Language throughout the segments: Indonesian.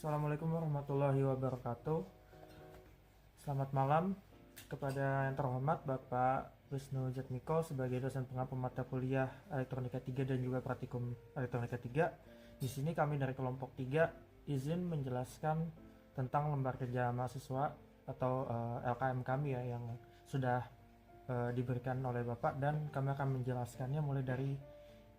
Assalamualaikum warahmatullahi wabarakatuh. Selamat malam kepada yang terhormat Bapak Wisnu Jatmiko sebagai dosen pengampu mata kuliah Elektronika 3 dan juga Praktikum Elektronika 3. Di sini kami dari kelompok 3 izin menjelaskan tentang lembar kerja mahasiswa atau LKM kami ya yang sudah diberikan oleh Bapak, dan kami akan menjelaskannya mulai dari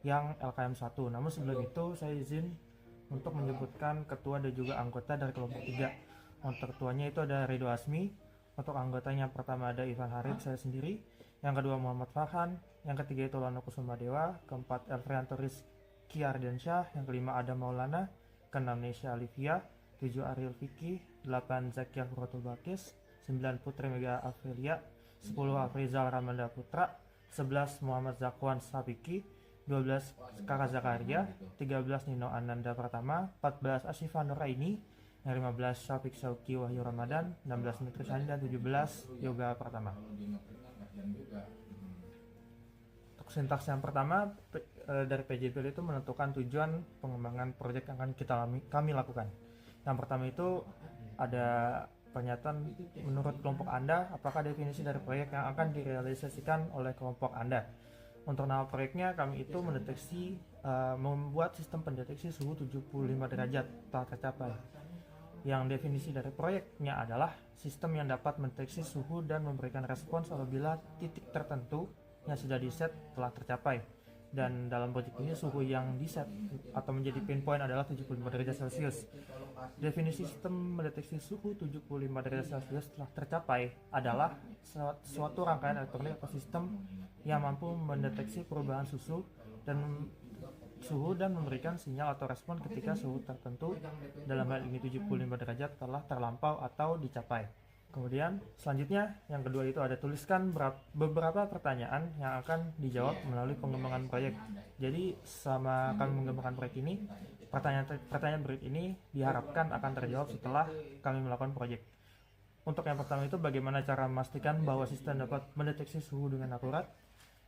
yang LKM 1. Namun sebelum itu saya izin untuk menyebutkan ketua dan juga anggota dari kelompok 3. Untuk ketuanya itu ada Ridho Asmi, untuk anggotanya pertama ada Ivan Harib, saya sendiri, yang kedua Muhammad Farhan, yang ketiga itu Lano Kusuma Dewa, keempat Elfrianto Rizky Ardiansyah, yang kelima Adam Maulana, keenam Nesya Alivia, 7 Ariel Vicky, 8 Zakiah Furotul Bakis, 9 Putri Mega Afilia, 10 Afrizal Ramanda Putra, 11 Muhammad Zakwan Sabiki, 12 Kakak Zakaria, 13 Nino Ananda Pratama, 14 Asyifa Nuraini, yang 15 Syafiq Syauki Wahyu Ramadan, 16 Mitri Sani, dan 17 Yoga Pratama. Untuk sintaks yang pertama dari PJPL itu menentukan tujuan pengembangan proyek yang akan kami lakukan. Yang pertama itu ada pernyataan menurut kelompok Anda, apakah definisi dari proyek yang akan direalisasikan oleh kelompok Anda. Untuk nama proyeknya kami itu mendeteksi membuat sistem pendeteksi suhu 75 derajat telah tercapai. Yang definisi dari proyeknya adalah sistem yang dapat mendeteksi suhu dan memberikan respons apabila titik tertentu yang sudah diset telah tercapai. Dan dalam proyek ini suhu yang diset atau menjadi pinpoint adalah 75 derajat Celcius. Definisi sistem mendeteksi suhu 75 derajat Celcius telah tercapai adalah suatu rangkaian elektronik atau sistem yang mampu mendeteksi perubahan suhu dan memberikan sinyal atau respon ketika suhu tertentu, dalam hal ini 75 derajat, telah terlampau atau dicapai. Kemudian selanjutnya yang kedua itu ada tuliskan beberapa pertanyaan yang akan dijawab melalui pengembangan proyek. Jadi selama kami mengembangkan proyek ini, pertanyaan berikut ini diharapkan akan terjawab setelah kami melakukan proyek. Untuk yang pertama itu bagaimana cara memastikan bahwa sistem dapat mendeteksi suhu dengan akurat.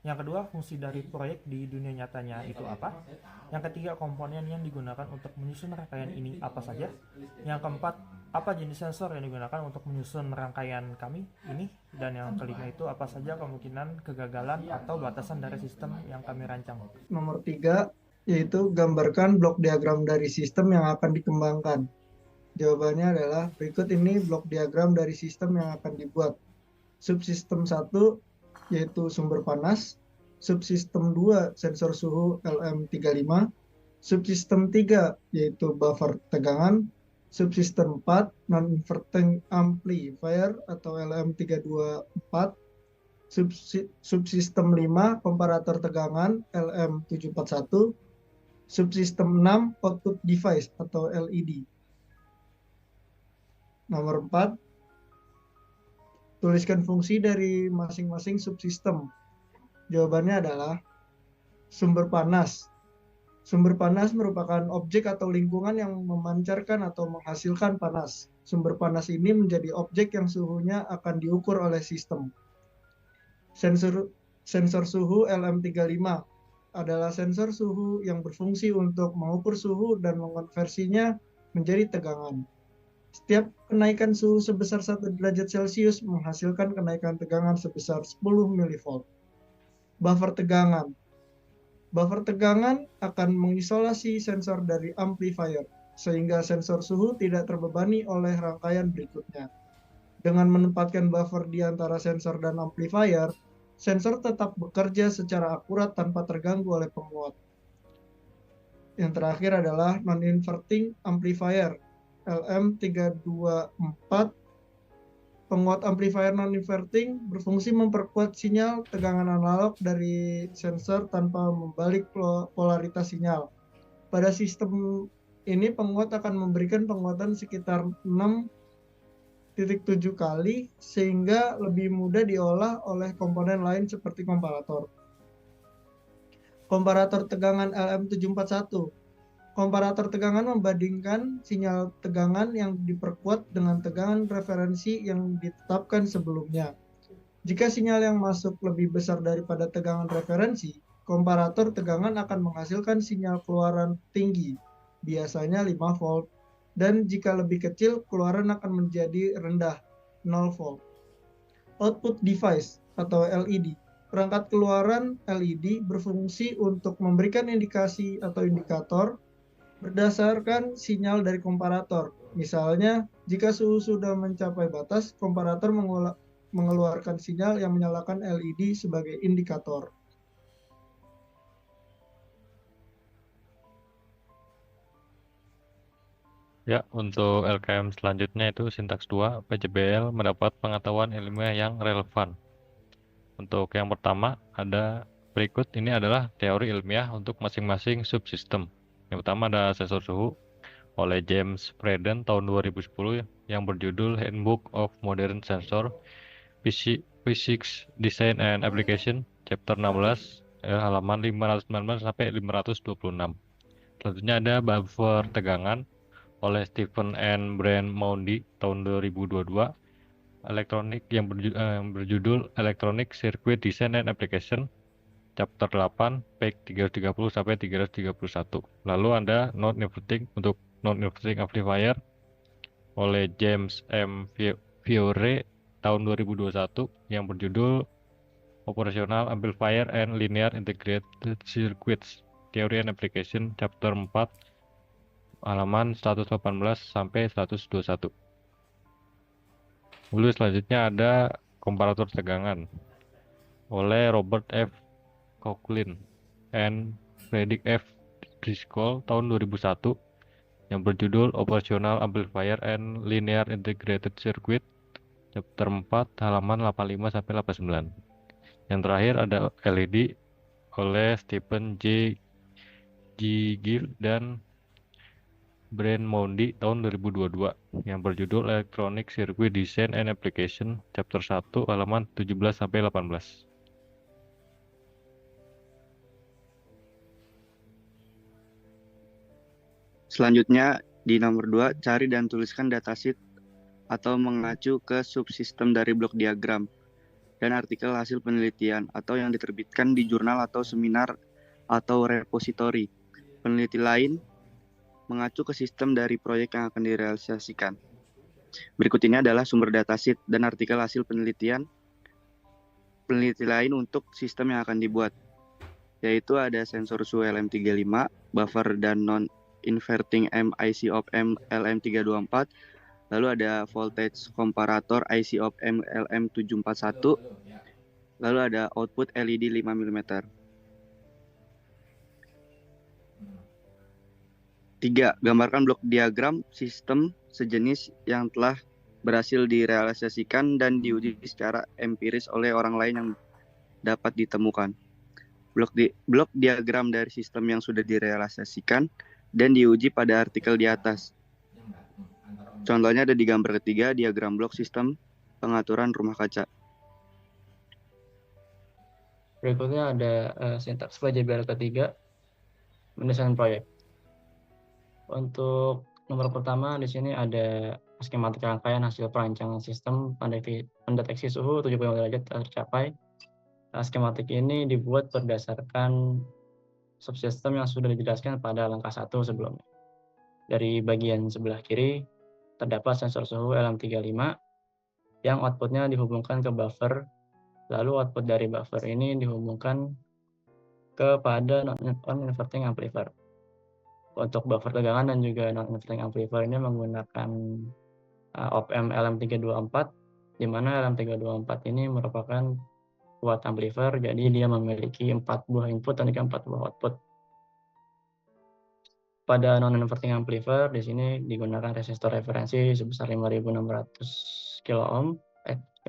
Yang kedua, fungsi dari proyek di dunia nyatanya itu apa? Yang ketiga, komponen yang digunakan untuk menyusun rangkaian ini apa saja? Yang keempat, apa jenis sensor yang digunakan untuk menyusun rangkaian kami ini? Dan yang kelima itu, apa saja kemungkinan kegagalan atau batasan dari sistem yang kami rancang? Nomor 3, yaitu gambarkan blok diagram dari sistem yang akan dikembangkan. Jawabannya adalah berikut ini blok diagram dari sistem yang akan dibuat. Subsistem 1 yaitu sumber panas, subsistem 2 sensor suhu LM35, subsistem 3 yaitu buffer tegangan, subsistem 4 non-inverting amplifier atau LM324, subsistem 5 komparator tegangan LM741, subsistem 6 output device atau LED. Nomor 4, tuliskan fungsi dari masing-masing subsistem. Jawabannya adalah sumber panas. Sumber panas merupakan objek atau lingkungan yang memancarkan atau menghasilkan panas. Sumber panas ini menjadi objek yang suhunya akan diukur oleh sistem. Sensor suhu LM35 adalah sensor suhu yang berfungsi untuk mengukur suhu dan mengonversinya menjadi tegangan. Setiap kenaikan suhu sebesar 1 derajat Celcius menghasilkan kenaikan tegangan sebesar 10 mV. Buffer tegangan. Buffer tegangan akan mengisolasi sensor dari amplifier, sehingga sensor suhu tidak terbebani oleh rangkaian berikutnya. Dengan menempatkan buffer di antara sensor dan amplifier, sensor tetap bekerja secara akurat tanpa terganggu oleh penguat. Yang terakhir adalah non-inverting amplifier LM324. Penguat amplifier non-inverting berfungsi memperkuat sinyal tegangan analog dari sensor tanpa membalik polaritas sinyal. Pada sistem ini penguat akan memberikan penguatan sekitar 6,7 kali sehingga lebih mudah diolah oleh komponen lain seperti komparator. Komparator tegangan LM741. Komparator tegangan membandingkan sinyal tegangan yang diperkuat dengan tegangan referensi yang ditetapkan sebelumnya. Jika sinyal yang masuk lebih besar daripada tegangan referensi, komparator tegangan akan menghasilkan sinyal keluaran tinggi, biasanya 5 volt. dan jika lebih kecil, keluaran akan menjadi rendah, 0 volt. Output device atau LED. Perangkat keluaran LED berfungsi untuk memberikan indikasi atau indikator berdasarkan sinyal dari komparator. Misalnya, jika suhu sudah mencapai batas, komparator mengeluarkan sinyal yang menyalakan LED sebagai indikator. Ya, untuk LKM selanjutnya itu sintaks 2, PJBL mendapat pengetahuan ilmiah yang relevan. Untuk yang pertama, ada berikut ini adalah teori ilmiah untuk masing-masing subsistem. Yang pertama ada sensor suhu oleh James Braden tahun 2010 yang berjudul Handbook of Modern Sensor Physics, Design and Application, chapter 16, halaman 519 sampai 526. Selanjutnya ada buffer tegangan oleh Stephen N. Brand Moundy tahun 2022, elektronik yang berjudul Electronic Circuit Design and Application, chapter 8, page 330 sampai 331. Lalu ada non-inverting untuk non-inverting amplifier oleh James M. Fiore tahun 2021 yang berjudul Operational Amplifier and Linear Integrated Circuits, Theory and Application, chapter 4, halaman 118 sampai 121. Lalu selanjutnya ada komparator tegangan oleh Robert F. Coughlin and Frederick F. Driscoll tahun 2001 yang berjudul Operational Amplifier and Linear Integrated Circuit, chapter 4, halaman 85 sampai 89. Yang terakhir ada LED oleh Stephen J. Gill dan Brand Moundy tahun 2022 yang berjudul Electronic Circuit Design and Application, chapter 1, halaman 17 sampai 18. Selanjutnya, di nomor 2, cari dan tuliskan datasheet atau mengacu ke subsistem dari blok diagram dan artikel hasil penelitian atau yang diterbitkan di jurnal atau seminar atau repositori. Peneliti lain mengacu ke sistem dari proyek yang akan direalisasikan. Berikut ini adalah sumber datasheet dan artikel hasil peneliti lain untuk sistem yang akan dibuat, yaitu ada sensor suhu LM35, buffer dan non-inverting MIC op M LM324, lalu ada voltage comparator IC op M LM741, lalu ada output LED 5 mm. 3. Gambarkan blok diagram sistem sejenis yang telah berhasil direalisasikan dan diuji secara empiris oleh orang lain yang dapat ditemukan. Blok diagram dari sistem yang sudah direalisasikan dan diuji pada artikel di atas. Contohnya ada di gambar ketiga, diagram blok sistem pengaturan rumah kaca. Berikutnya ada sintaks PJBL ketiga, mendesain proyek. Untuk nomor pertama di sini ada skematik rangkaian hasil perancangan sistem pendeteksi suhu 75 derajat tercapai. Skematik ini dibuat berdasarkan subsistem yang sudah dijelaskan pada langkah 1 sebelumnya. Dari bagian sebelah kiri terdapat sensor suhu LM35 yang outputnya dihubungkan ke buffer, lalu output dari buffer ini dihubungkan kepada non-inverting amplifier. Untuk buffer tegangan dan juga non-inverting amplifier ini menggunakan op-amp LM324, di mana LM324 ini merupakan watt amplifier, jadi dia memiliki 4 buah input dan 4 buah output. Pada non-inverting amplifier di sini digunakan resistor referensi sebesar 5.600 kilo ohm,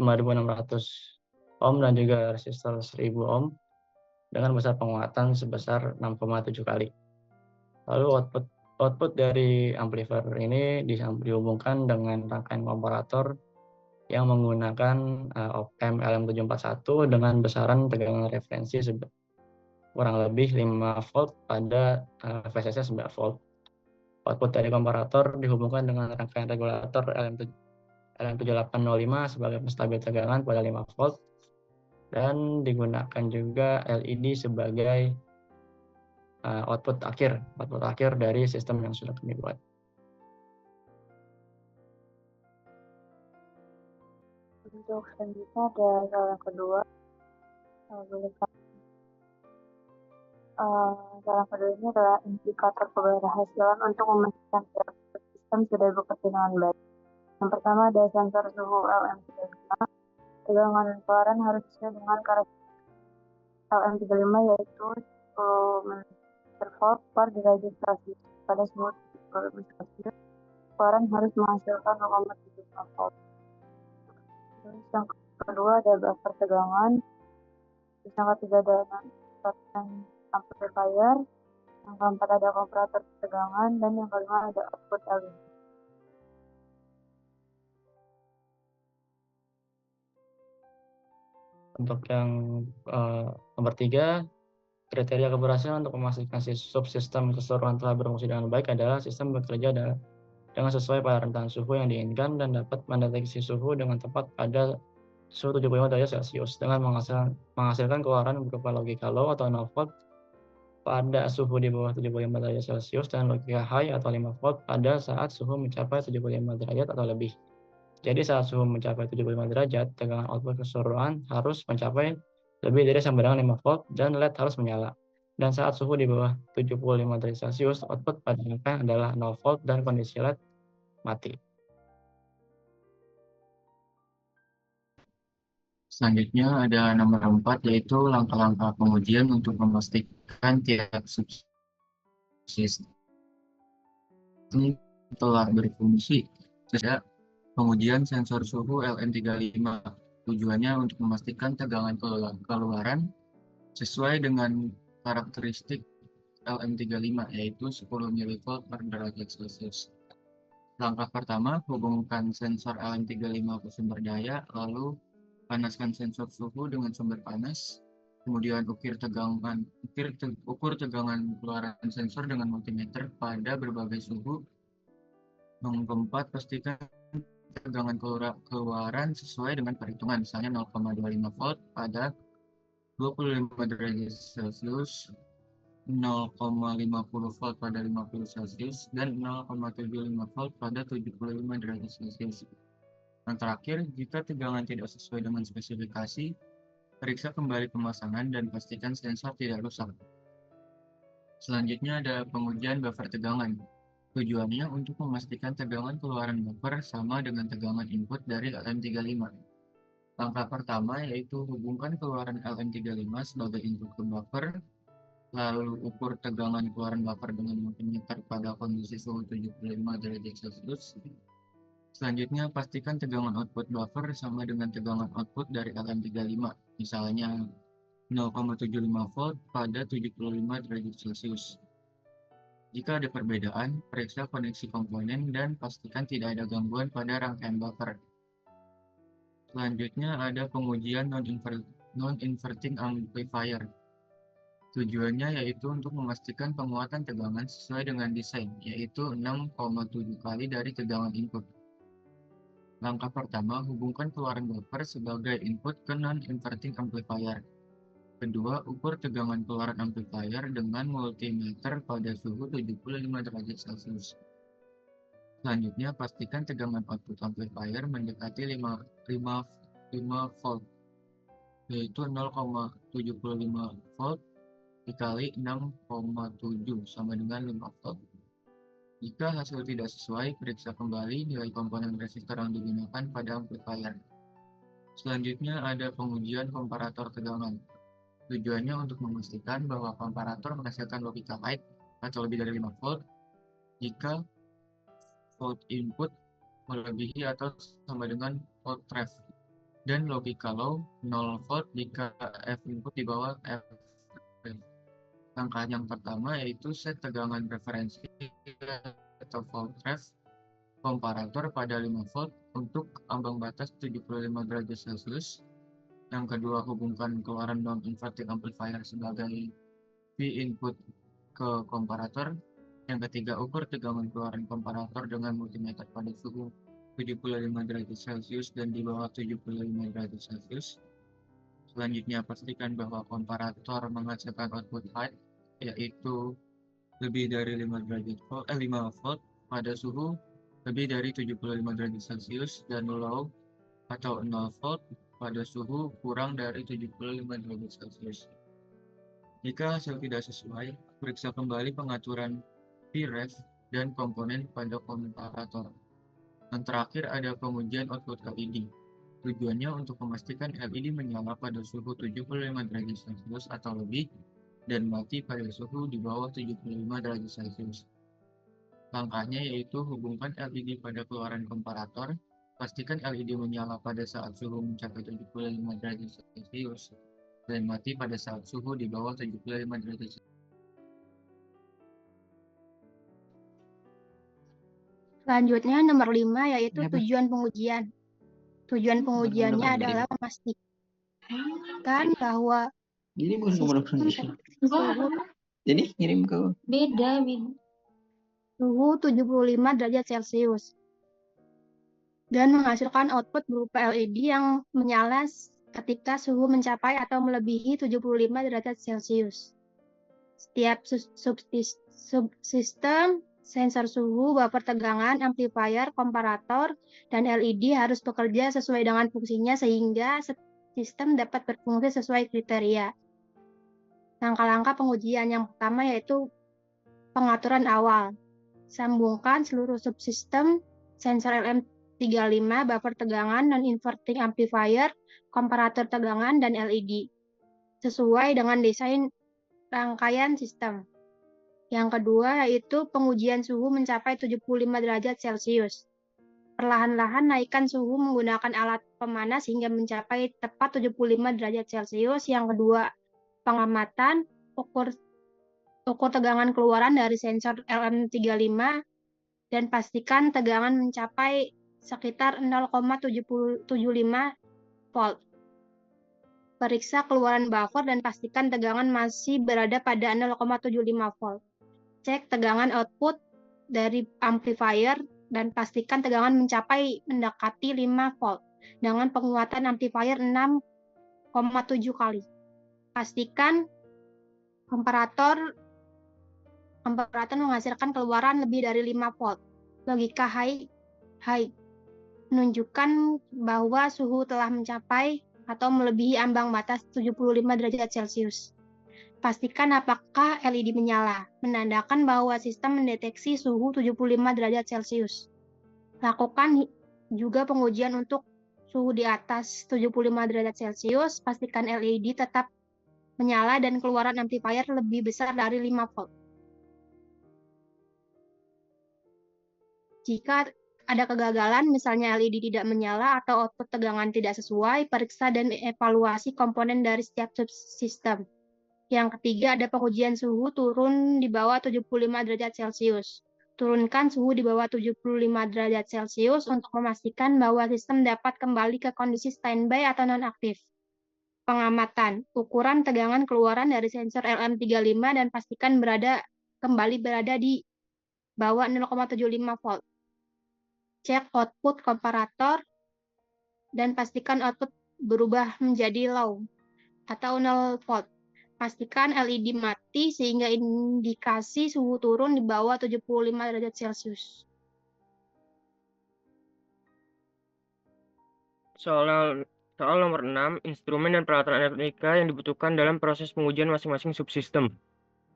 5.600 ohm dan juga resistor 1.000 ohm dengan besar penguatan sebesar 6,7 kali. Lalu output dari amplifier ini dihubungkan dengan rangkaian komparator yang menggunakan op-amp LM741 dengan besaran tegangan referensi kurang lebih 5 volt pada VCC 9 volt. Output dari komparator dihubungkan dengan rangkaian regulator LM7805 sebagai penstabil tegangan pada 5 volt dan digunakan juga LED sebagai output akhir dari sistem yang sudah kami buat. Untuk selanjutnya ada soal yang kedua. Soal yang kedua ini adalah indikator keberhasilan untuk memastikan sistem sudah bekerja dengan baik. Yang pertama ada sensor suhu LM35. Tegangan dan keluaran harus sesuai dengan karakteristik LM35 yaitu 10 mV per derajat Celcius. Pada suhu 70 Celcius, keluaran harus menghasilkan 0,75 volt. Terus yang kedua ada buffer tegangan. Terus yang ketiga ada non-inverting amplifier. Yang keempat ada komparator tegangan. Dan yang kelima ada output LED. Untuk yang nomor 3, kriteria keberhasilan untuk memastikan subsistem keseluruhan telah berfungsi dengan baik adalah sistem bekerja dengan sesuai pada rentang suhu yang diinginkan dan dapat mendeteksi suhu dengan tepat pada suhu 75 derajat Celcius dengan menghasilkan keluaran berupa logika low atau 0 volt pada suhu di bawah 75 derajat Celcius dan logika high atau 5 volt pada saat suhu mencapai 75 derajat atau lebih. Jadi saat suhu mencapai 75 derajat, tegangan output keseluruhan harus mencapai lebih dari sama dengan 5 volt dan LED harus menyala. Dan saat suhu di bawah 75 derajat Celcius, output pada LP adalah 0 volt dan kondisi LED mati. Selanjutnya ada nomor 4, yaitu langkah-langkah pengujian untuk memastikan tiap subsistem telah berfungsi. Sejak pengujian sensor suhu LM35, tujuannya untuk memastikan tegangan keluaran sesuai dengan karakteristik LM35, yaitu 10 mV per derajat Celcius. Langkah pertama, hubungkan sensor LM35 ke sumber daya, lalu panaskan sensor suhu dengan sumber panas, kemudian ukur tegangan keluaran sensor dengan multimeter pada berbagai suhu. Yang keempat, pastikan tegangan keluaran sesuai dengan perhitungan, misalnya 0,25 volt pada 25 derajat Celcius, 0,50 volt pada 50 Celcius, dan 0,75 volt pada 75 derajat Celcius. Yang terakhir, jika tegangan tidak sesuai dengan spesifikasi, periksa kembali pemasangan dan pastikan sensor tidak rusak. Selanjutnya ada pengujian buffer tegangan. Tujuannya untuk memastikan tegangan keluaran buffer sama dengan tegangan input dari LM35. Langkah pertama yaitu hubungkan keluaran LM35 sebagai input ke buffer, lalu ukur tegangan keluaran buffer dengan multimeter pada kondisi suhu 75 derajat Celcius. Selanjutnya, pastikan tegangan output buffer sama dengan tegangan output dari LM35, misalnya 0,75 volt pada 75 derajat Celcius. Jika ada perbedaan, periksa koneksi komponen dan pastikan tidak ada gangguan pada rangkaian buffer. Selanjutnya ada pengujian non-inverting amplifier. Tujuannya yaitu untuk memastikan penguatan tegangan sesuai dengan desain, yaitu 6,7 kali dari tegangan input. Langkah pertama, hubungkan keluaran buffer sebagai input ke non-inverting amplifier. Kedua, ukur tegangan keluaran amplifier dengan multimeter pada suhu 75 derajat Celcius. Selanjutnya, pastikan tegangan output amplifier mendekati 5 volt, yaitu 0,75 volt dikali 6,7 sama dengan 5 volt. Jika hasil tidak sesuai, periksa kembali nilai komponen resistor yang digunakan pada amplifier. Selanjutnya ada pengujian komparator tegangan. Tujuannya untuk memastikan bahwa komparator menghasilkan logika high atau lebih dari 5 volt jika volt input melebihi atau sama dengan volt ref, dan logika low 0 volt jika F input di bawah F ref. Langkah yang pertama yaitu set tegangan referensi atau volt ref komparator pada 5 volt untuk ambang batas 75 derajat Celcius. Yang kedua, hubungkan keluaran non-inverting amplifier sebagai V input ke komparator. Yang ketiga, ukur tegangan keluaran komparator dengan multimeter pada suhu 75 derajat Celcius dan di bawah 75 derajat Celcius. Selanjutnya, pastikan bahwa komparator menghasilkan output high, yaitu lebih dari 5 volt pada suhu lebih dari 75 derajat Celcius, dan low atau 0 volt pada suhu kurang dari 75 derajat Celcius. Jika hasil tidak sesuai, periksa kembali pengaturan Vref dan komponen pada komparator. Dan terakhir ada pengujian output LED. Tujuannya untuk memastikan LED menyala pada suhu 75 derajat Celcius atau lebih dan mati pada suhu di bawah 75 derajat Celcius. Langkahnya yaitu hubungkan LED pada keluaran komparator, pastikan LED menyala pada saat suhu mencapai 75 derajat Celcius dan mati pada saat suhu di bawah 75 derajat Celcius. Selanjutnya nomor 5 yaitu Kenapa? tujuan pengujian. Tujuan pengujiannya Nomor adalah memastikan bahwa Jadi bukan nomor sistem kondisi. suhu Jadi ngirim ke suhu 75 derajat Celcius dan menghasilkan output berupa LED yang menyala ketika suhu mencapai atau melebihi 75 derajat Celcius. Setiap subsistem sensor suhu, buffer tegangan, amplifier, komparator, dan LED harus bekerja sesuai dengan fungsinya sehingga sistem dapat berfungsi sesuai kriteria. Langkah-langkah pengujian yang pertama yaitu pengaturan awal. Sambungkan seluruh subsistem sensor LM35, buffer tegangan, non-inverting amplifier, komparator tegangan, dan LED sesuai dengan desain rangkaian sistem. Yang kedua yaitu pengujian suhu mencapai 75 derajat Celcius. Perlahan-lahan naikkan suhu menggunakan alat pemanas hingga mencapai tepat 75 derajat Celcius. Yang kedua, pengamatan, ukur tegangan keluaran dari sensor LM35 dan pastikan tegangan mencapai sekitar 0,75 volt. Periksa keluaran buffer dan pastikan tegangan masih berada pada 0,75 volt. Cek tegangan output dari amplifier dan pastikan tegangan mendekati 5 volt dengan penguatan amplifier 6,7 kali. Pastikan komparator menghasilkan keluaran lebih dari 5 volt. Logika high menunjukkan bahwa suhu telah mencapai atau melebihi ambang batas 75 derajat Celcius. Pastikan apakah LED menyala, menandakan bahwa sistem mendeteksi suhu 75 derajat Celcius. Lakukan juga pengujian untuk suhu di atas 75 derajat Celcius, pastikan LED tetap menyala dan keluaran amplifier lebih besar dari 5 volt. Jika ada kegagalan, misalnya LED tidak menyala atau output tegangan tidak sesuai, periksa dan evaluasi komponen dari setiap subsistem. Yang ketiga, ada pengujian suhu turun di bawah 75 derajat Celcius. Turunkan suhu di bawah 75 derajat Celcius untuk memastikan bahwa sistem dapat kembali ke kondisi standby atau nonaktif. Pengamatan, ukuran tegangan keluaran dari sensor LM35 dan pastikan kembali berada di bawah 0,75 volt. Cek output komparator dan pastikan output berubah menjadi low atau 0 volt. Pastikan LED mati sehingga indikasi suhu turun di bawah 75 derajat Celcius. Soal nomor 6, instrumen dan peralatan elektronika yang dibutuhkan dalam proses pengujian masing-masing subsistem.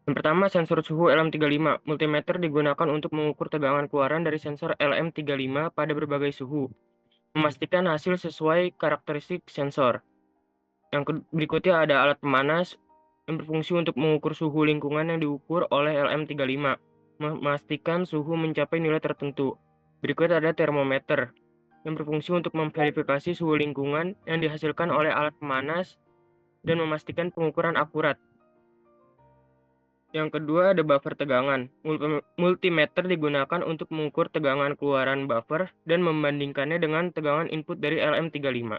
Yang pertama, sensor suhu LM35. Multimeter digunakan untuk mengukur tegangan keluaran dari sensor LM35 pada berbagai suhu. Memastikan hasil sesuai karakteristik sensor. Yang berikutnya ada alat pemanas yang berfungsi untuk mengukur suhu lingkungan yang diukur oleh LM35. Memastikan suhu mencapai nilai tertentu. Berikutnya ada termometer yang berfungsi untuk memverifikasi suhu lingkungan yang dihasilkan oleh alat pemanas dan memastikan pengukuran akurat. Yang kedua ada buffer tegangan. Multimeter digunakan untuk mengukur tegangan keluaran buffer dan membandingkannya dengan tegangan input dari LM35.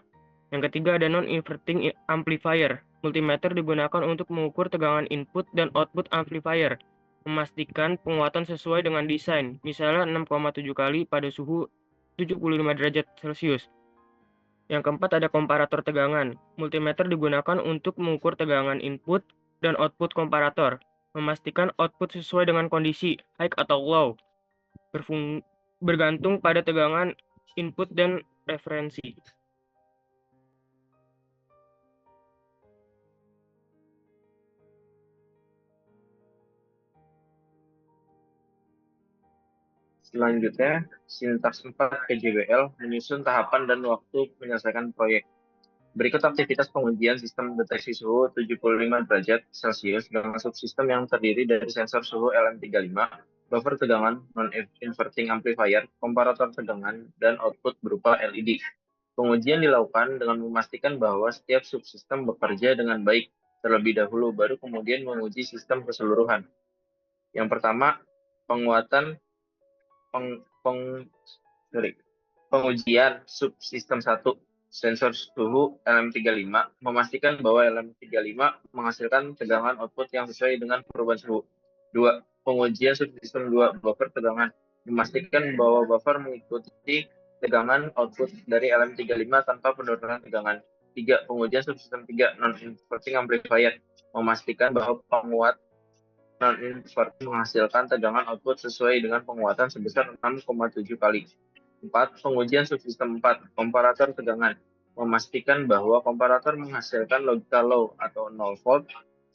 Yang ketiga ada non-inverting amplifier. Multimeter digunakan untuk mengukur tegangan input dan output amplifier, memastikan penguatan sesuai dengan desain, misalnya 6,7 kali pada suhu 75 derajat Celcius. Yang keempat ada komparator tegangan. Multimeter digunakan untuk mengukur tegangan input dan output komparator, memastikan output sesuai dengan kondisi high atau low, bergantung pada tegangan input dan referensi. Selanjutnya, sintaks 4 PJBL menyusun tahapan dan waktu menyelesaikan proyek. Berikut aktivitas pengujian sistem deteksi suhu 75 derajat Celcius dengan subsistem yang terdiri dari sensor suhu LM35, buffer tegangan non-inverting amplifier, komparator tegangan, dan output berupa LED. Pengujian dilakukan dengan memastikan bahwa setiap subsistem bekerja dengan baik terlebih dahulu, baru kemudian menguji sistem keseluruhan. Yang pertama, penguatan pengujian subsistem 1 sensor suhu LM35 memastikan bahwa LM35 menghasilkan tegangan output yang sesuai dengan perubahan suhu. 2. Pengujian subsistem 2 buffer tegangan memastikan bahwa buffer mengikuti tegangan output dari LM35 tanpa penurunan tegangan. 3. Pengujian subsistem 3 non-inverting amplifier memastikan bahwa penguat non-inverting menghasilkan tegangan output sesuai dengan penguatan sebesar 6,7 kali. 4. Pengujian subsistem 4 komparator tegangan memastikan bahwa komparator menghasilkan logika low atau 0 volt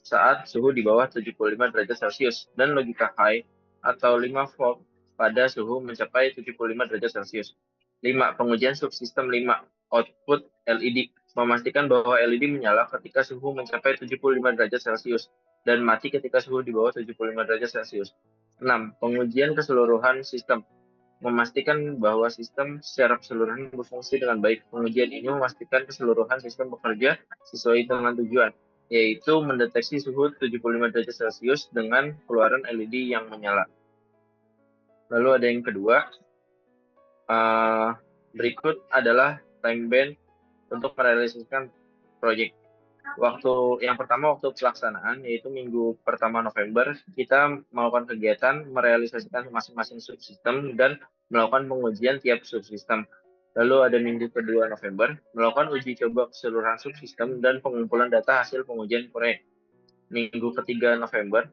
saat suhu di bawah 75 derajat Celcius dan logika high atau 5 volt pada suhu mencapai 75 derajat Celcius. 5. Pengujian subsistem 5 output LED memastikan bahwa LED menyala ketika suhu mencapai 75 derajat Celcius dan mati ketika suhu di bawah 75 derajat Celcius. 6. Pengujian keseluruhan sistem memastikan bahwa sistem secara keseluruhan berfungsi dengan baik. Pengujian ini memastikan keseluruhan sistem bekerja sesuai dengan tujuan, yaitu mendeteksi suhu 75 derajat Celcius dengan keluaran LED yang menyala. Lalu ada yang kedua, berikut adalah time band untuk merealisasikan proyek. Yang pertama waktu pelaksanaan, yaitu minggu pertama November, kita melakukan kegiatan merealisasikan masing-masing subsistem dan melakukan pengujian tiap subsistem. Lalu ada minggu kedua November, melakukan uji coba keseluruhan subsistem dan pengumpulan data hasil pengujian proyek. Minggu ketiga November,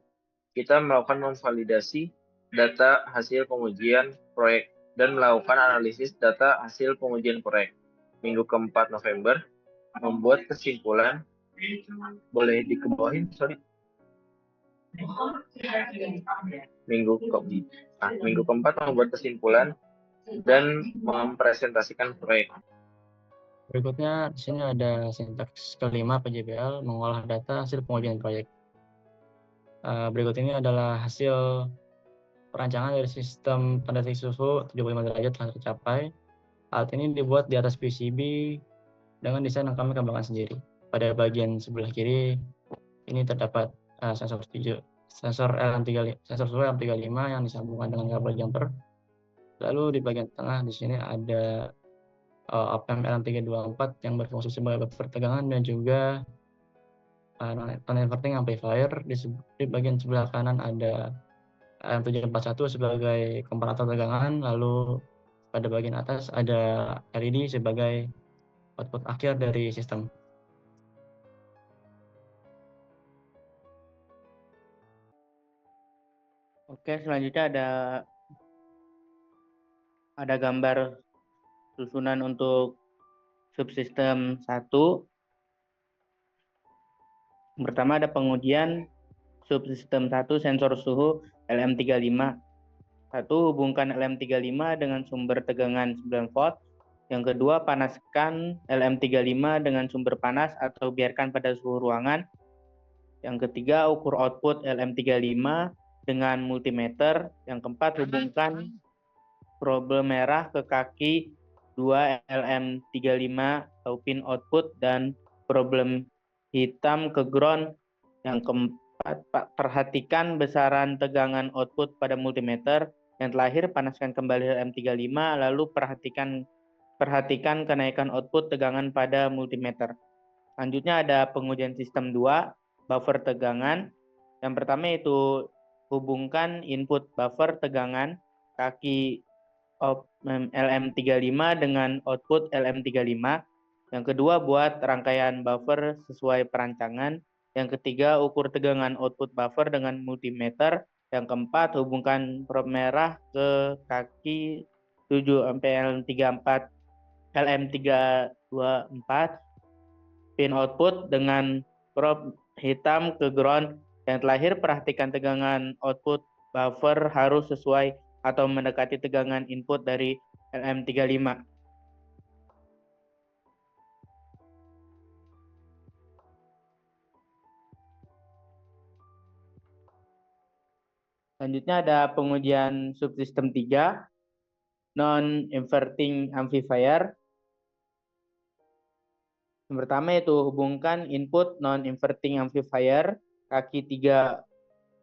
kita melakukan memvalidasi data hasil pengujian proyek dan melakukan analisis data hasil pengujian proyek. Minggu keempat November, membuat kesimpulan. Boleh dikebawahin, sorry. Minggu keempat membuat kesimpulan dan mempresentasikan proyek. Berikutnya di sini ada sintaks kelima PJBL mengolah data hasil pengujian proyek. Berikut ini adalah hasil perancangan dari sistem pendeteksi suhu 75 derajat telah tercapai. Alat ini dibuat di atas PCB dengan desain yang kami kembangkan sendiri. Pada bagian sebelah kiri ini terdapat sensor suhu LM35 yang disambungkan dengan kabel jumper. Lalu di bagian tengah di sini ada op-amp LM324 yang berfungsi sebagai buffer tegangan dan juga non-inverting amplifier. Di bagian sebelah kanan ada LM741 sebagai komparator tegangan, lalu pada bagian atas ada LED sebagai output akhir dari sistem. Oke, selanjutnya ada gambar susunan untuk subsistem 1. Yang pertama ada pengujian subsistem 1 sensor suhu LM35. 1. Hubungkan LM35 dengan sumber tegangan 9 volt. Yang kedua, panaskan LM35 dengan sumber panas atau biarkan pada suhu ruangan. Yang ketiga, ukur output LM35 dengan multimeter. Yang keempat, hubungkan probe merah ke kaki 2 LM35 atau pin output dan problem hitam ke ground. Yang keempat, perhatikan besaran tegangan output pada multimeter. Yang terakhir, panaskan kembali LM35 lalu perhatikan kenaikan output tegangan pada multimeter. Selanjutnya ada pengujian sistem 2, buffer tegangan. Yang pertama itu hubungkan input buffer tegangan kaki LM35 dengan output LM35. Yang kedua, buat rangkaian buffer sesuai perancangan. Yang ketiga, ukur tegangan output buffer dengan multimeter. Yang keempat, hubungkan probe merah ke kaki 7 LM324 pin output dengan probe hitam ke ground. Yang terakhir, perhatikan tegangan output buffer harus sesuai atau mendekati tegangan input dari LM35. Selanjutnya ada pengujian subsistem 3, non-inverting amplifier. Yang pertama yaitu hubungkan input non-inverting amplifier kaki 3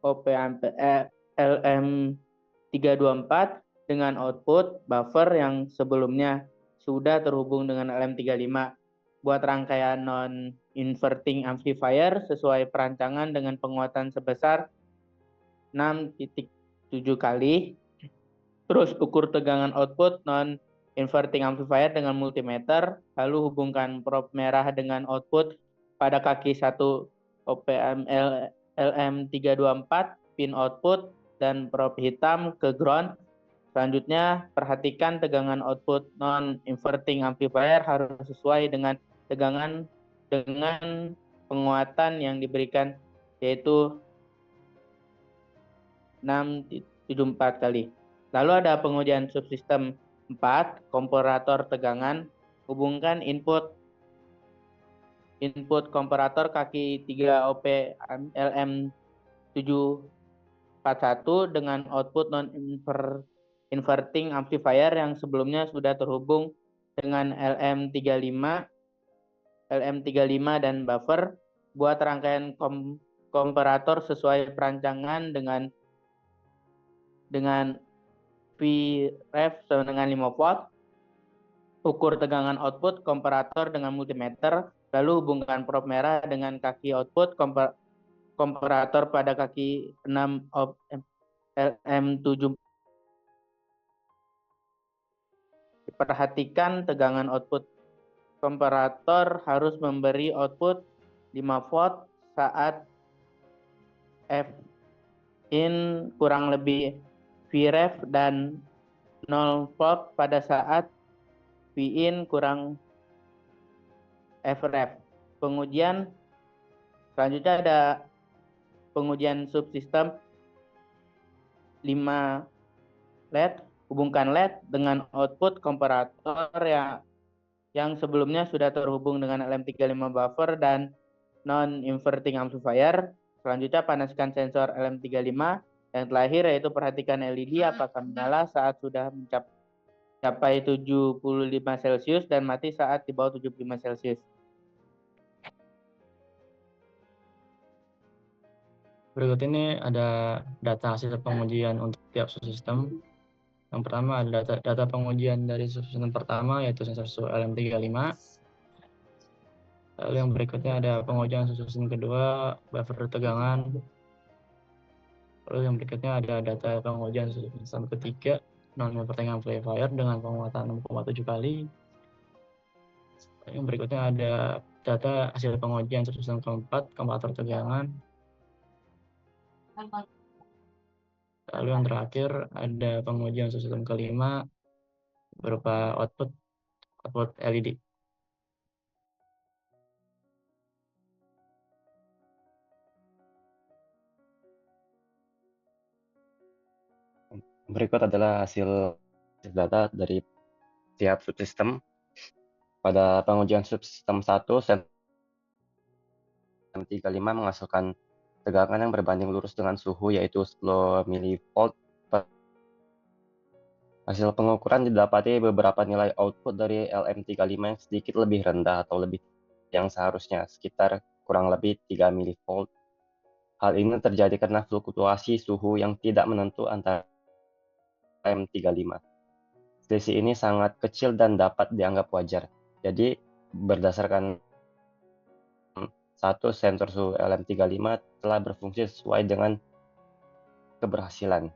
op amp LM324 dengan output buffer yang sebelumnya sudah terhubung dengan LM35. Buat rangkaian non-inverting amplifier sesuai perancangan dengan penguatan sebesar 6,7 kali. Terus ukur tegangan output non-inverting amplifier dengan multimeter, lalu hubungkan probe merah dengan output pada kaki 1 OPM LM324 pin output dan probe hitam ke ground. Selanjutnya, perhatikan tegangan output non-inverting amplifier harus sesuai dengan tegangan dengan penguatan yang diberikan, yaitu 6,74 kali. Lalu ada pengujian subsistem 4, komparator tegangan. Hubungkan input komparator kaki 3 OP LM741 dengan output non-inverting amplifier yang sebelumnya sudah terhubung dengan LM35 dan buffer. Buat rangkaian komparator sesuai perancangan dengan Vref dengan 5 volt. Ukur tegangan output komparator dengan multimeter, lalu hubungkan probe merah dengan kaki output komparator pada kaki 6 LM7. Perhatikan tegangan output komparator harus memberi output 5 volt saat F in kurang lebih Vref dan 0 volt pada saat V in kurang Fref. Pengujian selanjutnya ada pengujian subsistem 5 LED. Hubungkan LED dengan output komparator yang sebelumnya sudah terhubung dengan LM35 buffer dan non-inverting amplifier. Selanjutnya panaskan sensor LM35 yang terakhir yaitu perhatikan LED apakah menyala saat sudah mencapai 75 Celcius dan mati saat di bawah 75 Celcius. Berikut ini ada data hasil pengujian untuk tiap subsistem. Yang pertama ada data pengujian dari subsistem pertama yaitu sensor suhu LM35. Lalu yang berikutnya ada pengujian subsistem kedua, buffer tegangan. Lalu yang berikutnya ada data pengujian subsistem ketiga, non-inverting amplifier dengan penguatan 6,7 kali. Yang berikutnya ada data hasil pengujian subsistem keempat, komparator tegangan. Lalu yang terakhir ada pengujian subsistem kelima berupa output LED. Berikut adalah hasil data dari tiap subsistem. Pada pengujian subsistem 1, LM35 menghasilkan tegangan yang berbanding lurus dengan suhu yaitu 10 mV. Hasil pengukuran didapati beberapa nilai output dari LM35 yang sedikit lebih rendah atau lebih yang seharusnya, sekitar kurang lebih 3 mV. Hal ini terjadi karena fluktuasi suhu yang tidak menentu antara LM35. Selisih ini sangat kecil dan dapat dianggap wajar. Jadi, berdasarkan satu sensor suhu LM35 telah berfungsi sesuai dengan keberhasilan.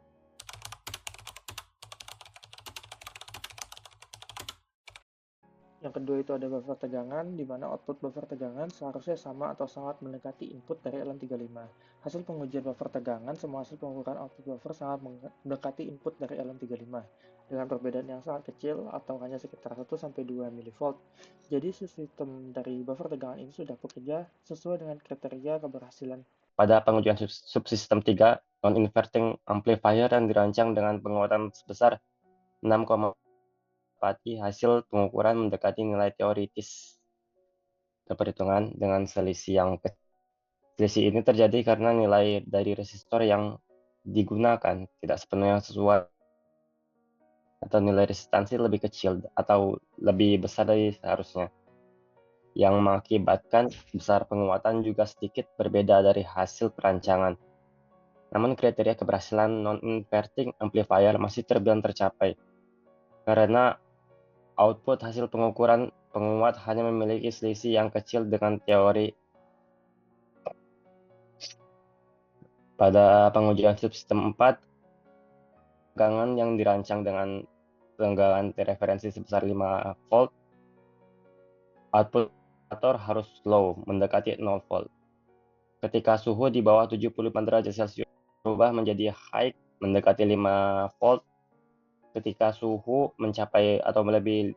Yang kedua itu ada buffer tegangan, di mana output buffer tegangan seharusnya sama atau sangat mendekati input dari LM35. Hasil pengujian buffer tegangan, semua hasil pengukuran output buffer sangat mendekati input dari LM35, dengan perbedaan yang sangat kecil atau hanya sekitar 1-2 mV. Jadi sistem dari buffer tegangan ini sudah bekerja sesuai dengan kriteria keberhasilan. Pada pengujian subsistem 3, non-inverting amplifier yang dirancang dengan penguatan sebesar 6,4 hasil pengukuran mendekati nilai teoritis perhitungan dengan selisih yang kecil. Selisih ini terjadi karena nilai dari resistor yang digunakan tidak sepenuhnya sesuai atau nilai resistansi lebih kecil atau lebih besar dari seharusnya, yang mengakibatkan besar penguatan juga sedikit berbeda dari hasil perancangan. Namun kriteria keberhasilan non-inverting amplifier masih terbilang tercapai, karena output hasil pengukuran penguat hanya memiliki selisih yang kecil dengan teori. Pada pengujian subsistem 4, tegangan yang dirancang dengan tenggangan referensi sebesar 5 volt, output generator harus low, mendekati 0 volt. Ketika suhu di bawah 75 derajat Celcius berubah menjadi high, mendekati 5 volt. Ketika suhu mencapai atau melebihi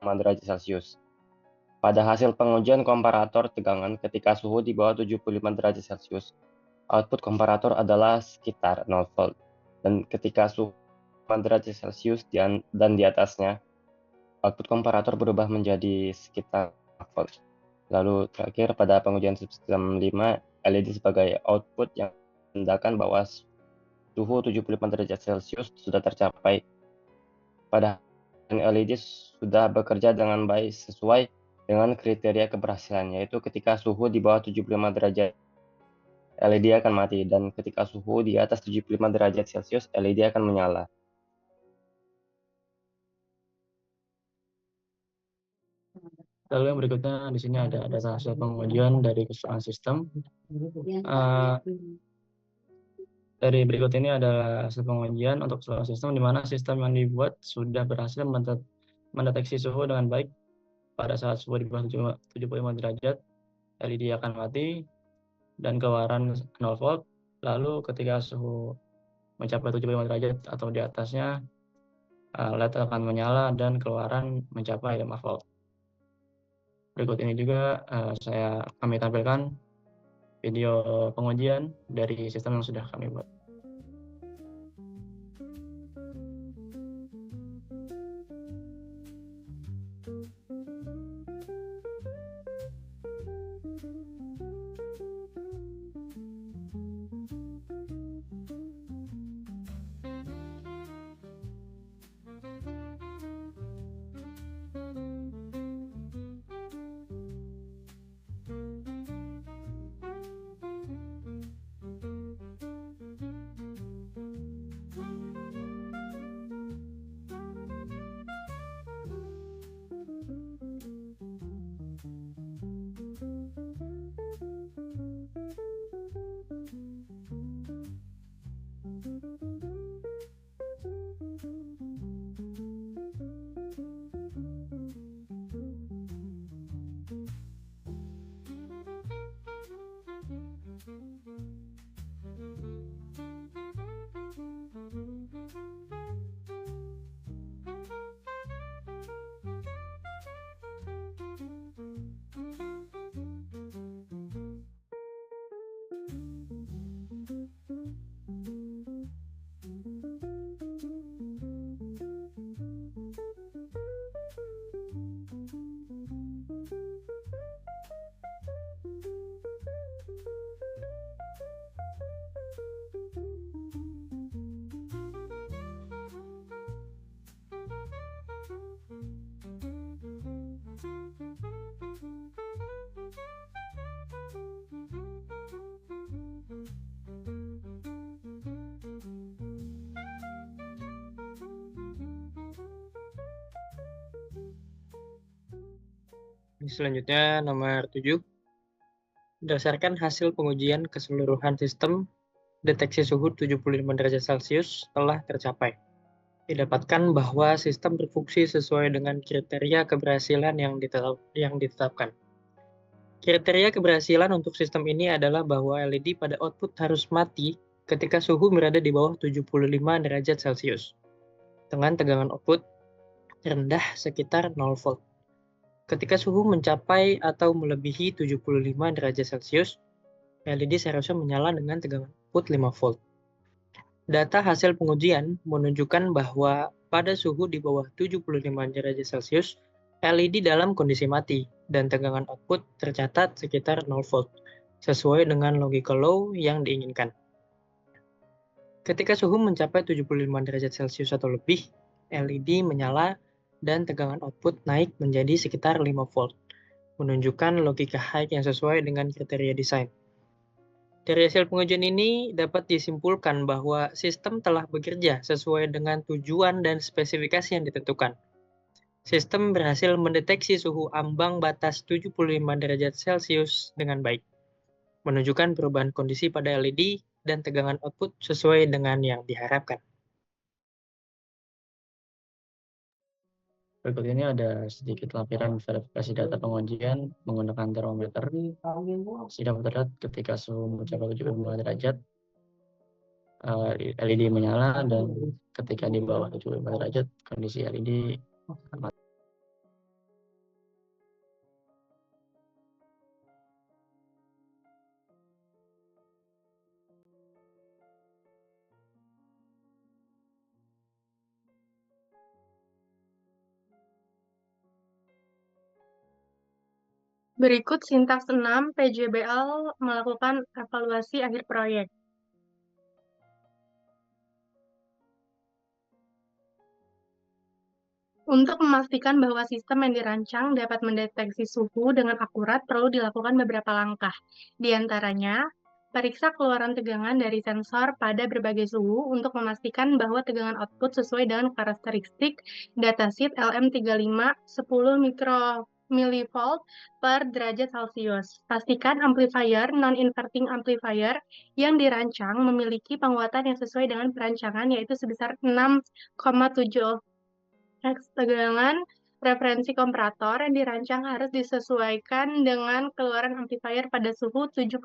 5 derajat Celcius. Pada hasil pengujian komparator tegangan ketika suhu di bawah 75 derajat Celcius, output komparator adalah sekitar 0 volt. Dan ketika suhu 5 derajat Celcius dan di atasnya, output komparator berubah menjadi sekitar 0 volt. Lalu terakhir pada pengujian subsistem 5, LED sebagai output yang menandakan bahwa suhu 75 derajat Celcius sudah tercapai. Pada LED sudah bekerja dengan baik sesuai dengan kriteria keberhasilan, yaitu ketika suhu di bawah 75 derajat LED akan mati, dan ketika suhu di atas 75 derajat Celcius LED akan menyala. Lalu yang berikutnya di sini ada data hasil pengujian dari keseluruhan sistem. Dari berikut ini adalah hasil pengujian untuk keseluruhan sistem, di mana sistem yang dibuat sudah berhasil mendeteksi suhu dengan baik. Pada saat suhu di bawah 75 derajat, LED akan mati dan keluaran 0 volt. Lalu ketika suhu mencapai 75 derajat atau di atasnya, LED akan menyala dan keluaran mencapai 5 volt. Berikut ini juga kami tampilkan video pengujian dari sistem yang sudah kami buat. Selanjutnya nomor 7. Berdasarkan hasil pengujian keseluruhan sistem, deteksi suhu 75 derajat Celcius telah tercapai. Didapatkan bahwa sistem berfungsi sesuai dengan kriteria keberhasilan yang ditetapkan. Kriteria keberhasilan untuk sistem ini adalah bahwa LED pada output harus mati ketika suhu berada di bawah 75 derajat Celcius, dengan tegangan output rendah sekitar 0 volt. Ketika suhu mencapai atau melebihi 75 derajat Celcius, LED seharusnya menyala dengan tegangan output 5 volt. Data hasil pengujian menunjukkan bahwa pada suhu di bawah 75 derajat Celcius, LED dalam kondisi mati dan tegangan output tercatat sekitar 0 volt, sesuai dengan logical low yang diinginkan. Ketika suhu mencapai 75 derajat Celcius atau lebih, LED menyala dan tegangan output naik menjadi sekitar 5 volt, menunjukkan logika high yang sesuai dengan kriteria desain. Dari hasil pengujian ini dapat disimpulkan bahwa sistem telah bekerja sesuai dengan tujuan dan spesifikasi yang ditentukan. Sistem berhasil mendeteksi suhu ambang batas 75 derajat Celcius dengan baik, menunjukkan perubahan kondisi pada LED dan tegangan output sesuai dengan yang diharapkan. Berikut ini ada sedikit lampiran verifikasi data pengujian menggunakan termometer. Sidang terlihat ketika suhu mencapai 75 derajat, LED menyala, dan ketika di bawah 75 derajat, kondisi LED mati. Berikut sintaks 6 PJBL melakukan evaluasi akhir proyek. Untuk memastikan bahwa sistem yang dirancang dapat mendeteksi suhu dengan akurat, perlu dilakukan beberapa langkah. Di antaranya, periksa keluaran tegangan dari sensor pada berbagai suhu untuk memastikan bahwa tegangan output sesuai dengan karakteristik datasheet LM35 10 milivolt per derajat Celcius. Pastikan amplifier non-inverting amplifier yang dirancang memiliki penguatan yang sesuai dengan perancangan, yaitu sebesar 6,7 X tegangan referensi komparator yang dirancang harus disesuaikan dengan keluaran amplifier pada suhu 75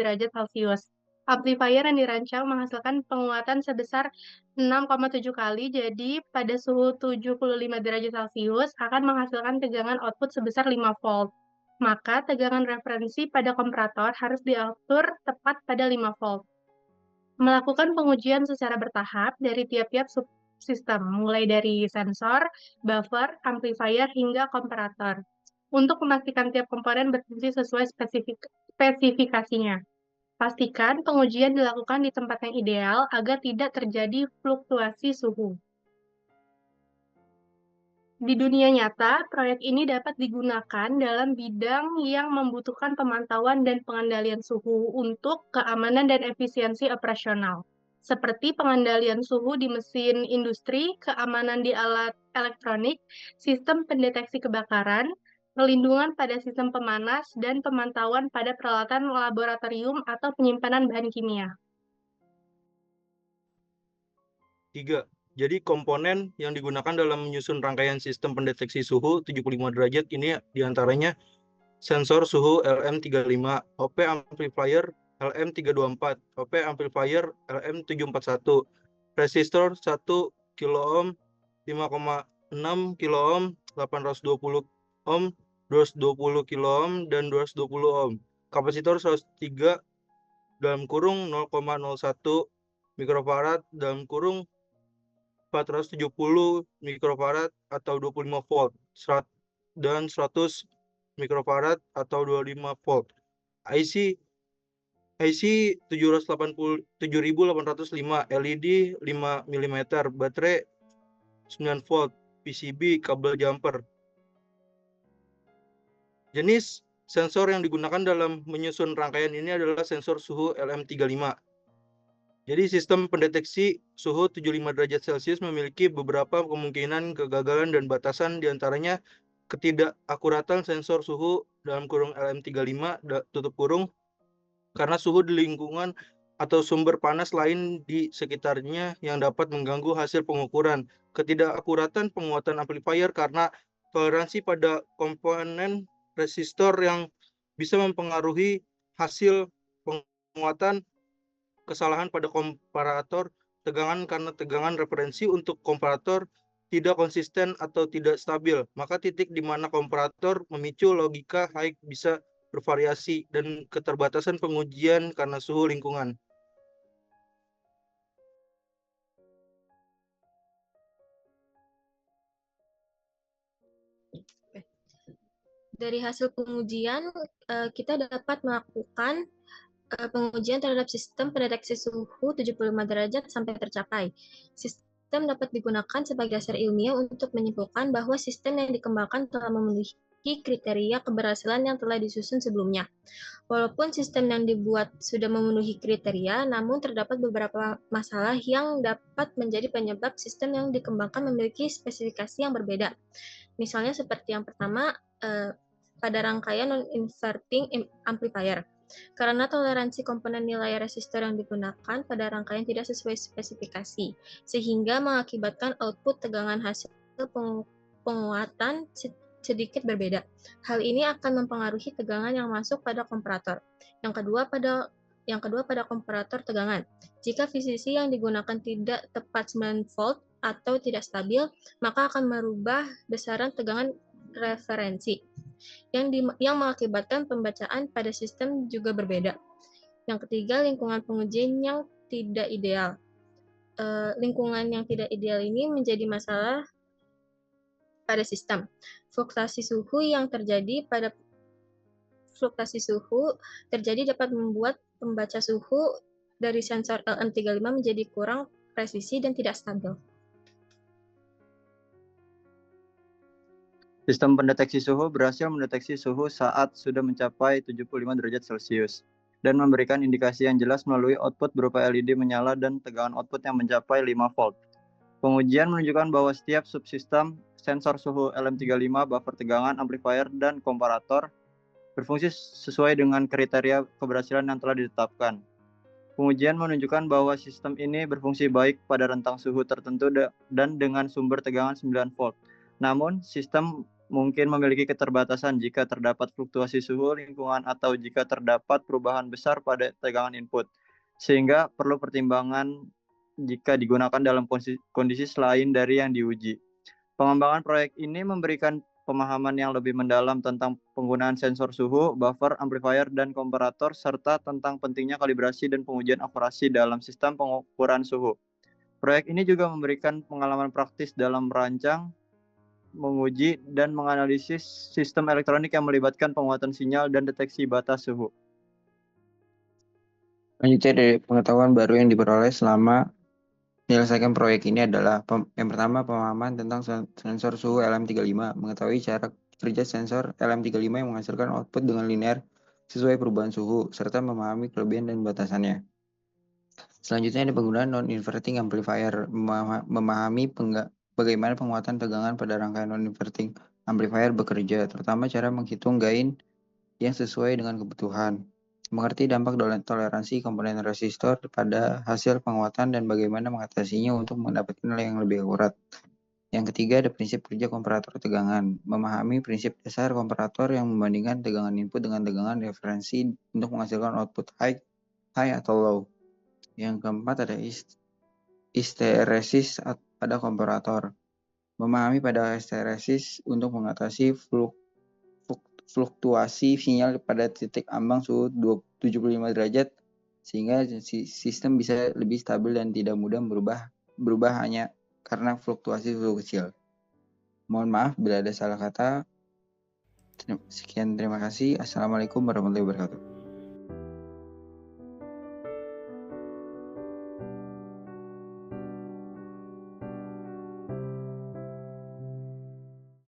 derajat Celcius. Amplifier yang dirancang menghasilkan penguatan sebesar 6,7 kali, jadi pada suhu 75 derajat Celcius akan menghasilkan tegangan output sebesar 5 volt. Maka tegangan referensi pada komparator harus diatur tepat pada 5 volt. Melakukan pengujian secara bertahap dari tiap-tiap subsistem, mulai dari sensor, buffer, amplifier, hingga komparator, untuk memastikan tiap komponen berfungsi sesuai spesifikasinya. Pastikan pengujian dilakukan di tempat yang ideal agar tidak terjadi fluktuasi suhu. Di dunia nyata, proyek ini dapat digunakan dalam bidang yang membutuhkan pemantauan dan pengendalian suhu untuk keamanan dan efisiensi operasional, seperti pengendalian suhu di mesin industri, keamanan di alat elektronik, sistem pendeteksi kebakaran, perlindungan pada sistem pemanas, dan pemantauan pada peralatan laboratorium atau penyimpanan bahan kimia. 3. Jadi komponen yang digunakan dalam menyusun rangkaian sistem pendeteksi suhu 75 derajat ini diantaranya sensor suhu LM35, OP amplifier LM324, OP amplifier LM741, resistor 1 kilo ohm, 5,6 kilo ohm, 820 ohm, 220 kilo ohm, dan 220 ohm. Kapasitor 103 dalam kurung 0,01 mikrofarad dalam kurung 470 mikrofarad atau 25 volt dan 100 mikrofarad atau 25 volt. IC 7805, LED 5 mm, baterai 9 volt, PCB, kabel jumper. Jenis sensor yang digunakan dalam menyusun rangkaian ini adalah sensor suhu LM35. Jadi sistem pendeteksi suhu 75 derajat Celcius memiliki beberapa kemungkinan kegagalan dan batasan, diantaranya ketidakakuratan sensor suhu dalam kurung LM35 tutup kurung karena suhu di lingkungan atau sumber panas lain di sekitarnya yang dapat mengganggu hasil pengukuran. Ketidakakuratan penguatan amplifier karena toleransi pada komponen resistor yang bisa mempengaruhi hasil penguatan. Kesalahan pada komparator tegangan karena tegangan referensi untuk komparator tidak konsisten atau tidak stabil, maka titik di mana komparator memicu logika high bisa bervariasi, dan keterbatasan pengujian karena suhu lingkungan. Dari hasil pengujian, kita dapat melakukan pengujian terhadap sistem pendeteksi suhu 75 derajat sampai tercapai. Sistem dapat digunakan sebagai dasar ilmiah untuk menyimpulkan bahwa sistem yang dikembangkan telah memenuhi kriteria keberhasilan yang telah disusun sebelumnya. Walaupun sistem yang dibuat sudah memenuhi kriteria, namun terdapat beberapa masalah yang dapat menjadi penyebab sistem yang dikembangkan memiliki spesifikasi yang berbeda. Misalnya seperti yang pertama, pada rangkaian non-inverting amplifier. Karena toleransi komponen nilai resistor yang digunakan pada rangkaian tidak sesuai spesifikasi, sehingga mengakibatkan output tegangan hasil penguatan sedikit berbeda. Hal ini akan mempengaruhi tegangan yang masuk pada komparator. Yang kedua pada komparator tegangan. Jika VCC yang digunakan tidak tepat 9 volt atau tidak stabil, maka akan merubah besaran tegangan referensi yang mengakibatkan pembacaan pada sistem juga berbeda. Yang ketiga, lingkungan pengujian yang tidak ideal. Lingkungan yang tidak ideal ini menjadi masalah pada sistem. Fluktuasi suhu dapat membuat pembaca suhu dari sensor LM35 menjadi kurang presisi dan tidak stabil. Sistem pendeteksi suhu berhasil mendeteksi suhu saat sudah mencapai 75 derajat Celcius dan memberikan indikasi yang jelas melalui output berupa LED menyala dan tegangan output yang mencapai 5 volt. Pengujian menunjukkan bahwa setiap subsistem sensor suhu LM35, buffer tegangan, amplifier, dan komparator berfungsi sesuai dengan kriteria keberhasilan yang telah ditetapkan. Pengujian menunjukkan bahwa sistem ini berfungsi baik pada rentang suhu tertentu dan dengan sumber tegangan 9 volt. Namun, sistem mungkin memiliki keterbatasan jika terdapat fluktuasi suhu lingkungan atau jika terdapat perubahan besar pada tegangan input, sehingga perlu pertimbangan jika digunakan dalam kondisi selain dari yang diuji. Pengembangan proyek ini memberikan pemahaman yang lebih mendalam tentang penggunaan sensor suhu, buffer, amplifier, dan komparator, serta tentang pentingnya kalibrasi dan pengujian akurasi dalam sistem pengukuran suhu. Proyek ini juga memberikan pengalaman praktis dalam merancang, menguji, dan menganalisis sistem elektronik yang melibatkan penguatan sinyal dan deteksi batas suhu. Selanjutnya dari pengetahuan baru yang diperoleh selama menyelesaikan proyek ini adalah yang pertama, pemahaman tentang sensor suhu LM35, mengetahui cara kerja sensor LM35 yang menghasilkan output dengan linear sesuai perubahan suhu, serta memahami kelebihan dan batasannya. Selanjutnya ada penggunaan non-inverting amplifier, memahami bagaimana penguatan tegangan pada rangkaian non-inverting amplifier bekerja, terutama cara menghitung gain yang sesuai dengan kebutuhan. Mengerti dampak toleransi komponen resistor pada hasil penguatan dan bagaimana mengatasinya untuk mendapatkan nilai yang lebih akurat. Yang ketiga ada prinsip kerja komparator tegangan, memahami prinsip dasar komparator yang membandingkan tegangan input dengan tegangan referensi untuk menghasilkan output high atau low. Yang keempat ada histeresis pada komparator, memahami pada histeresis untuk mengatasi fluktuasi sinyal pada titik ambang suhu 75 derajat sehingga sistem bisa lebih stabil dan tidak mudah berubah hanya karena fluktuasi suhu kecil. Mohon maaf bila ada salah kata. Sekian, terima kasih. Assalamualaikum warahmatullahi wabarakatuh.